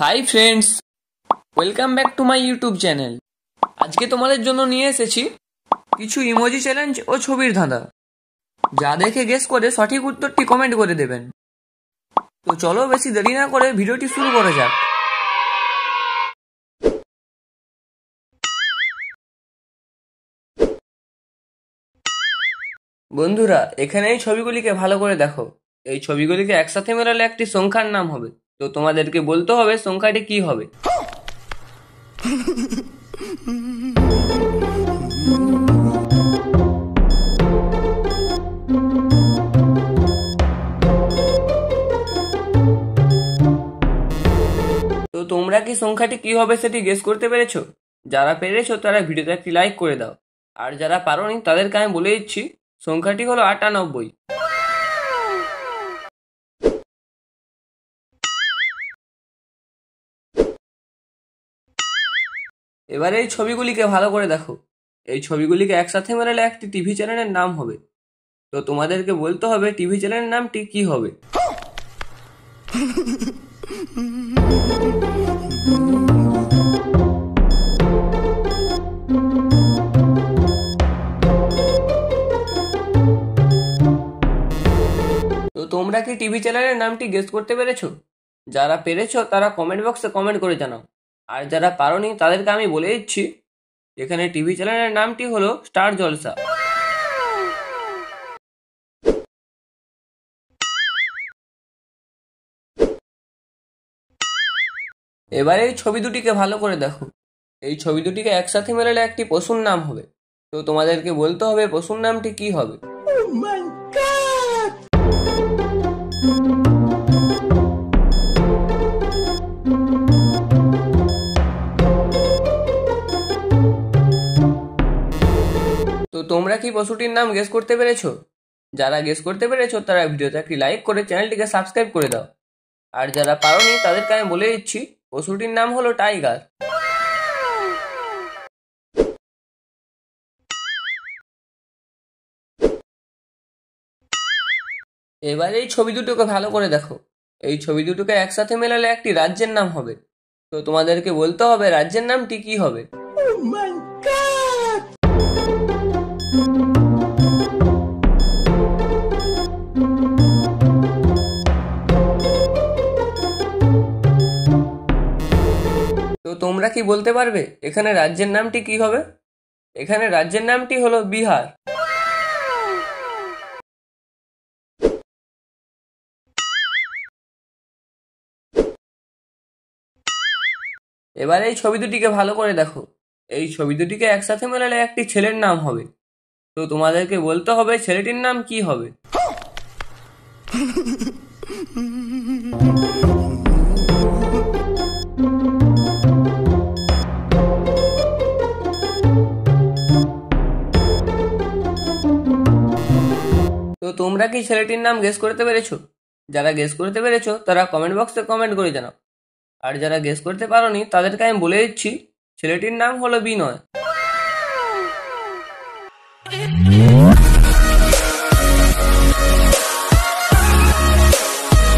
Hi friends, welcome back to my YouTube channel. আজকে তোমাদের জন্য নিয়ে এসেছি কিছু ইমোজি চ্যালেঞ্জ ও ছবির ধাঁধা, যা দেখে গেস করে সঠিক উত্তরটি কমেন্ট করে দেবেন। তো চলো বেশি দেরি না করে ভিডিওটি শুরু করা যাক। বন্ধুরা, এখানে এই ছবিগুলিকে ভালো করে দেখো। এই ছবিগুলিকে একসাথে মেলালে একটি সংখ্যার নাম হবে। তো তোমাদেরকে বলতে হবে সংখ্যাটি কি হবে। তো তোমরা কি সংখ্যাটি কি হবে সেটি গেস করতে পেরেছো? যারা পেরেছো তারা ভিডিওতে একটি লাইক করে দাও, আর যারা পারোনি তাদেরকে আমি বলে দিচ্ছি সংখ্যাটি হলো 98। এবারে এই ছবিগুলিকে ভালো করে দেখো। এই ছবিগুলিকে একসাথে মেলালে একটি টিভি চ্যানেলের নাম হবে। তো তোমাদেরকে বলতে হবে টিভি চ্যানেলের নামটি কি হবে। তো তোমরা কি টিভি চ্যানেলের নামটি গেস করতে পেরেছো? যারা পেরেছো তারা কমেন্ট বক্সে কমেন্ট করে জানাও, আর যারা পারোনি তাদেরকে আমি বলে দিচ্ছি এখানে টিভি চ্যানেলের নামটি হলো স্টার জলসা। এবারে এই ছবি দুটিকে ভালো করে দেখো। এই ছবি দুটিকে একসাথে মেলালে একটি পশুর নাম হবে। তো তোমাদেরকে বলতে হবে পশুর নামটি কি হবে। তো তোমরা কি পশুটির নাম গেস করতে পেরেছো? যারা গেস করতে পেরেছো তারা ভিডিওতে একটি লাইক করে চ্যানেলটিকে সাবস্ক্রাইব করে দাও, আর যারা পারোনি তাদেরকে আমি বলে দিচ্ছি পশুটির নাম হলো টাইগার। এবারে এই ছবি দুটোকে ভালো করে দেখো। এই ছবি দুটোকে একসাথে মেলালে একটি রাজ্যের নাম হবে। তো তোমাদেরকে বলতে হবে রাজ্যের নামটি কি হবে। তো তোমরা কি বলতে পারবে এখানে রাজ্যের নামটি কি হবে? এখানে রাজ্যের নামটি হলো বিহার। এবারে এই ছবি দুটিকে ভালো করে দেখো। এই ছবি দুটিকে একসাথে মেলালে একটি ছেলের নাম হবে। তো তোমাদেরকে বলতে হবে ছেলেটির নাম কি হবে। তো তোমরা কি ছেলেটির নাম গেস করতে পেরেছো? যারা গেস করতে পেরেছো তারা কমেন্ট বক্সে কমেন্ট করে জানাও, আর যারা গেস করতে পারোনি তাদেরকে আমি বলে দিচ্ছি ছেলেটির নাম হলো বিনয়।